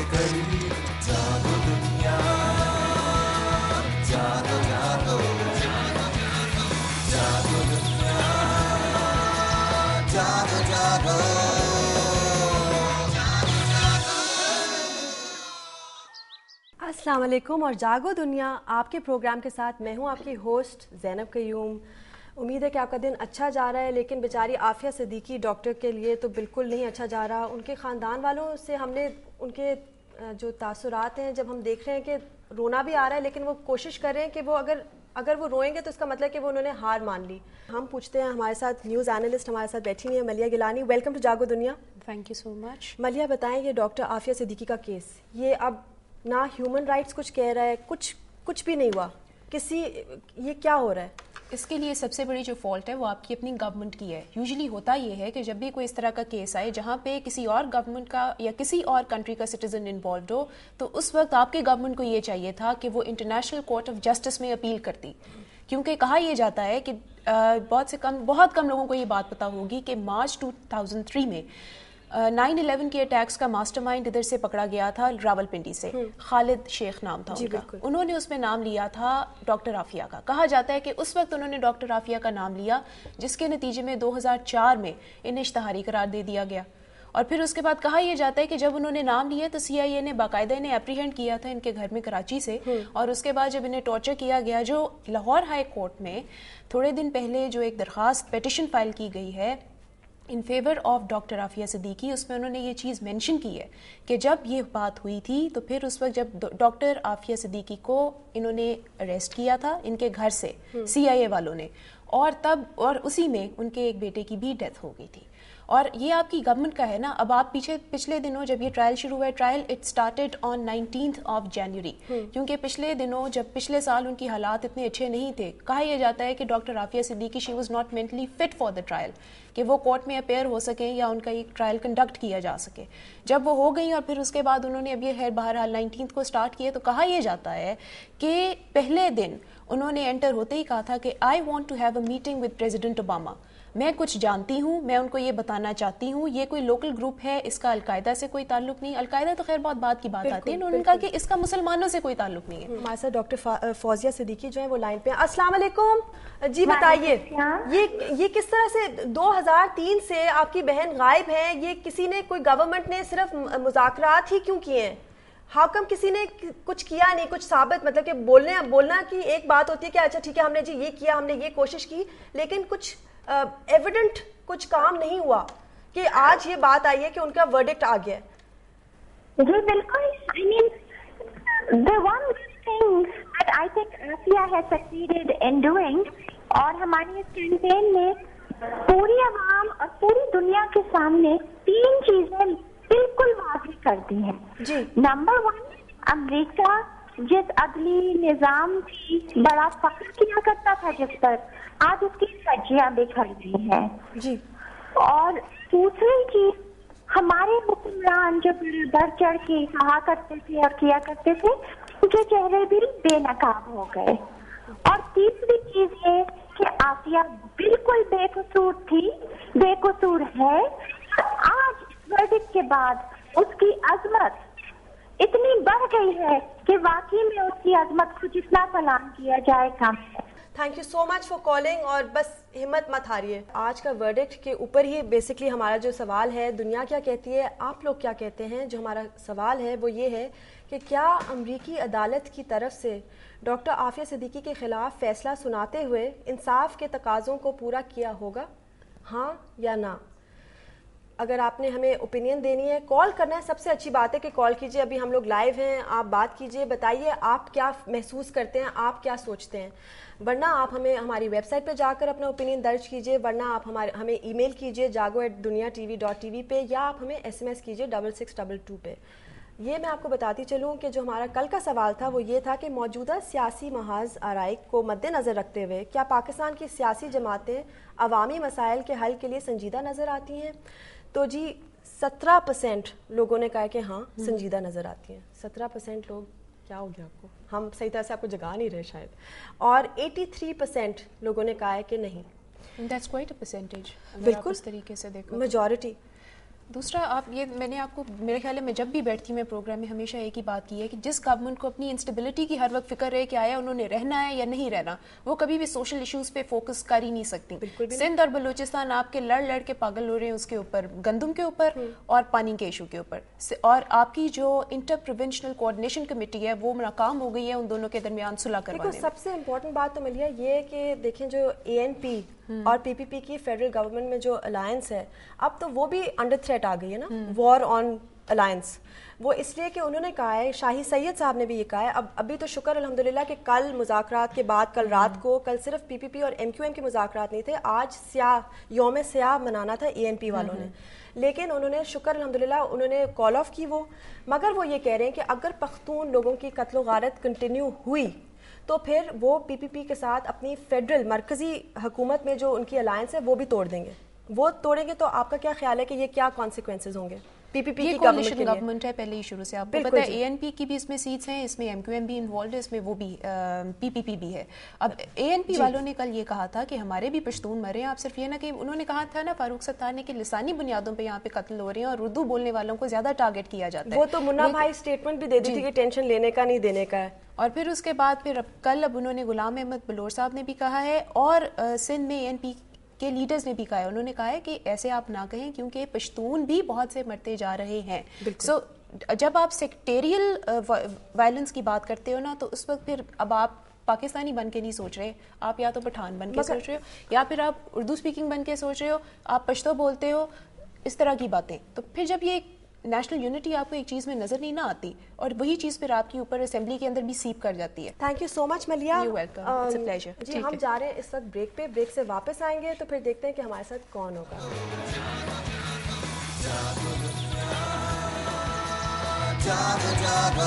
करीब जागो दुनिया, जागो जागो जागो दुनिया, जागो जागो। अस्सलाम वालेकुम और जागो दुनिया आपके प्रोग्राम के साथ मैं हूं आपकी होस्ट ज़ैनब कयूम। उम्मीद है कि आपका दिन अच्छा जा रहा है, लेकिन बेचारी आफिया सिद्दीकी डॉक्टर के लिए तो बिल्कुल नहीं अच्छा जा रहा। उनके ख़ानदान वालों से हमने उनके जो तासुरात हैं, जब हम देख रहे हैं कि रोना भी आ रहा है, लेकिन वो कोशिश कर रहे हैं कि वो अगर वो रोएंगे तो इसका मतलब कि वो उन्होंने हार मान ली। हम पूछते हैं, हमारे साथ न्यूज़ एनालिस्ट हमारे साथ बैठी हुई है मलिया गिलानी। वेलकम टू जागो दुनिया। Thank you so much. मलिया, बताएं ये डॉक्टर आफिया सिद्दीकी का केस, ये अब ना ह्यूमन राइट्स कुछ कह रहा है, कुछ भी नहीं हुआ, ये क्या हो रहा है? इसके लिए सबसे बड़ी जो फॉल्ट है वो आपकी अपनी गवर्नमेंट की है। यूजुअली होता ये है कि जब भी कोई इस तरह का केस आए जहाँ पे किसी और गवर्नमेंट का या किसी और कंट्री का सिटीजन इन्वॉल्व हो, तो उस वक्त आपके गवर्नमेंट को ये चाहिए था कि वो इंटरनेशनल कोर्ट ऑफ जस्टिस में अपील करती। क्योंकि कहा यह जाता है कि बहुत कम लोगों को ये बात पता होगी कि मार्च 2003 में 9/11 के अटैक्स का मास्टरमाइंड इधर से पकड़ा गया था, रावलपिंडी से। खालिद शेख नाम था उनका। उन्होंने उसमें नाम लिया था डॉक्टर आफिया का। कहा जाता है कि उस वक्त उन्होंने डॉक्टर आफिया का नाम लिया, जिसके नतीजे में 2004 में इन्हें इश्तहारी करार दे दिया गया। और फिर उसके बाद कहा यह जाता है कि जब उन्होंने नाम लिया तो CIA ने बाकायदा इन्हें एप्रीहेंड किया था इनके घर में कराची से। और उसके बाद जब इन्हें टॉर्चर किया गया, जो लाहौर हाई कोर्ट में थोड़े दिन पहले जो एक दरखास्त पिटिशन फाइल की गई है in favour of doctor Aafia Siddiqui, उसमें उन्होंने ये चीज़ मेंशन की है कि जब ये बात हुई थी तो फिर उस वक्त जब डॉक्टर आफिया सिद्दीकी को इन्होंने अरेस्ट किया था इनके घर से CIA वालों ने, और उसी में उनके एक बेटे की भी डेथ हो गई थी। और ये आपकी गवर्नमेंट का है ना। अब आप पिछले दिनों जब ये ट्रायल शुरू हुआ है, trial it started on 19th of January, क्योंकि पिछले दिनों जब पिछले साल उनकी हालात इतने अच्छे नहीं थे, कहा यह जाता है कि doctor Aafia Siddiqui she was not mentally fit for the trial, कि वो कोर्ट में अपेयर हो सकें या उनका एक ट्रायल कंडक्ट किया जा सके। जब वो हो गई और फिर उसके बाद उन्होंने अब ये बहरहाल 19th को स्टार्ट किए, तो कहा यह जाता है कि पहले दिन उन्होंने एंटर होते ही कहा था कि I want to have a meeting with president Obama. मैं कुछ जानती हूँ, मैं उनको ये बताना चाहती हूँ, ये कोई लोकल ग्रुप है, इसका अलकायदा से कोई ताल्लुक नहीं। अलकायदा तो खैर बहुत बात की बात आती है, उन्होंने कहा कि इसका मुसलमानों से कोई ताल्लुक नहीं है। हमारे साथ डॉक्टर फौजिया सिद्दीकी जो है वो लाइन पे हैं। अस्सलाम वालेकुम जी, बताइए ये किस तरह से 2003 से आपकी बहन गायब है? ये किसी ने, कोई गवर्नमेंट ने सिर्फ मुज़ाकरात ही क्यों किए हैं? हाउ कम किसी ने कुछ किया नहीं, कुछ साबित, मतलब कि बोलना की एक बात होती है कि अच्छा ठीक है हमने जी ये किया, हमने ये कोशिश की, लेकिन कुछ एविडेंट कुछ काम नहीं हुआ कि आज ये बात आई है कि उनका वर्डिक्ट आ गया। जी बिल्कुल। I mean, the one thing that I think Afia has succeeded in doing, और हमारी इस कैंपेन में पूरी आवाम और पूरी दुनिया के सामने 3 चीजें बिल्कुल वाज़ेह कर दी हैं जी। नंबर 1, अमेरिका जिस अदली निजाम की बड़ा फख्र किया करता था, जिस पर आज उसकी सज्जियां बिखर गई हैं जी। और दूसरी चीज, हमारे हुक्मरान जो बढ़ चढ़ के कहा करते थे और किया करते थे, उनके चेहरे भी बेनकाब हो गए। और तीसरी चीज ये कि आफिया बिल्कुल बेकसूर थी, बेकसूर है। आज वर्डिक्ट के बाद उसकी अजमत इतनी बढ़ गई है कि वाकई में उसकी अजमत को जितना सलाम किया जाए कम है। Thank you so much for calling, और बस हिम्मत मत हारिए। आज का वर्डिक्ट के ऊपर ही बेसिकली हमारा जो सवाल है, दुनिया क्या कहती है, आप लोग क्या कहते हैं, जो हमारा सवाल है वो ये है कि क्या अमरीकी अदालत की तरफ से डॉक्टर आफिया सिद्दीकी के खिलाफ फैसला सुनाते हुए इंसाफ के तकाज़ों को पूरा किया होगा, हाँ या ना? अगर आपने हमें ओपिनियन देनी है, कॉल करना है, सबसे अच्छी बात है कि कॉल कीजिए। अभी हम लोग लाइव हैं, आप बात कीजिए, बताइए आप क्या महसूस करते हैं, आप क्या सोचते हैं। वरना आप हमें हमारी वेबसाइट पे जाकर अपना ओपिनियन दर्ज कीजिए, वरना आप हमें ईमेल कीजिए jago@duniatv.tv पे, या आप हमें SMS कीजिए 6622 पे। ये मैं आपको बताती चलूँ कि जो हमारा कल का सवाल था वो ये था कि मौजूदा सियासी महाज आराइक को मद्देनज़र रखते हुए क्या पाकिस्तान की सियासी जमातें अवामी मसाइल के हल के लिए संजीदा नज़र आती हैं? तो जी 17% लोगों ने कहा कि हाँ संजीदा नज़र आती हैं। 17% लोग, क्या हो गया आपको? हम सही तरह से आपको जगा नहीं रहे शायद। और 83% लोगों ने कहा है कि नहीं। That's quite a percentage, बिल्कुल इस तरीके से देखो, मेजॉरिटी। दूसरा, आप ये मैंने आपको मेरे ख्याल में जब भी बैठती हूँ मैं प्रोग्राम में हमेशा एक ही बात की है कि जिस गवर्नमेंट को अपनी इंस्टेबिलिटी की हर वक्त फिक्र है कि आया उन्होंने रहना है या नहीं रहना, वो कभी भी सोशल इश्यूज पे फोकस कर ही नहीं सकती। सिंध और बलूचिस्तान आपके लड़ के पागल हो रहे हैं उसके ऊपर, गंदम के ऊपर और पानी के इशू के ऊपर, और आपकी जो इंटर प्रोविंशनल कोऑर्डिनेशन कमेटी है वो नाकाम हो गई है उन दोनों के दरमियान सुलह करवाने में। सबसे इम्पोर्टेंट बात तो मिली है ये कि देखें जो ANP और PPP की फेडरल गवर्नमेंट में जो अलायंस है, अब तो वो भी अंडर थ्रेट आ गई है ना, वॉर ऑन अलायंस। वो इसलिए कि उन्होंने कहा है, शाही सैयद साहब ने भी ये कहा है, अभी तो शुक्र अल्हम्दुलिल्लाह कि कल मुज़ाकरात के बाद, कल रात को, कल सिर्फ PPP और MQM के मुज़ाकरात नहीं थे, आज यौम स्याह मनाना था ANP वालों ने, लेकिन उन्होंने शुक्र अल्हम्दुलिल्लाह उन्होंने कॉल ऑफ की वो, मगर वो ये कह रहे हैं कि अगर पख्तून लोगों की कत्ल गारत कंटिन्यू हुई तो फिर वो PPP के साथ अपनी फेडरल मरकजी हुकूमत में जो उनकी अलायंस है वो भी तोड़ देंगे। वो तोड़ेंगे तो आपका क्या ख्याल है कि ये क्या कॉन्सिक्वेंसेज होंगे PPP की गवर्नमेंट है पहले ही शुरू से? आपको पता है ANP की भी इसमें सीट्स हैं, इसमें MQM भी इन्वॉल्व है, इसमें वो भी PPP भी है। अब ANP वालों ने कल ये कहा था कि हमारे भी पश्तून मरे हैं। आप सिर्फ ये ना कि उन्होंने कहा था ना फारूक सत्तार ने कि लिसानी बुनियादों पे यहाँ पे कत्ल हो रहे हैं और उर्दू बोलने वालों को ज्यादा टारगेट किया जाता है। वो तो मुन्ना भाई स्टेटमेंट भी दे दी थी कि टेंशन लेने का नहीं देने का है। और फिर उसके बाद फिर कल उन्होंने गुलाम अहमद बलोच साहब ने भी कहा है और सिंध में ANP के लीडर्स ने भी कहा है, उन्होंने कहा है कि ऐसे आप ना कहें क्योंकि पश्तून भी बहुत से मरते जा रहे हैं। सो जब आप सेक्टेरियल वायलेंस की बात करते हो ना, तो उस वक्त फिर अब आप पाकिस्तानी बन के नहीं सोच रहे, आप या तो पठान बन के सोच रहे हो या फिर आप उर्दू स्पीकिंग बन के सोच रहे हो, आप पश्तो बोलते हो, इस तरह की बातें। तो फिर जब ये नेशनल यूनिटी आपको एक चीज में नजर नहीं ना आती और वही चीज फिर आपके ऊपर असेंबली के अंदर भी सीप कर जाती है। थैंक यू सो मच मलिया। You welcome, it's a pleasure. जी हम जा रहे हैं इस वक्त ब्रेक पे, ब्रेक से वापस आएंगे तो फिर देखते हैं कि हमारे साथ कौन होगा। जागो जागो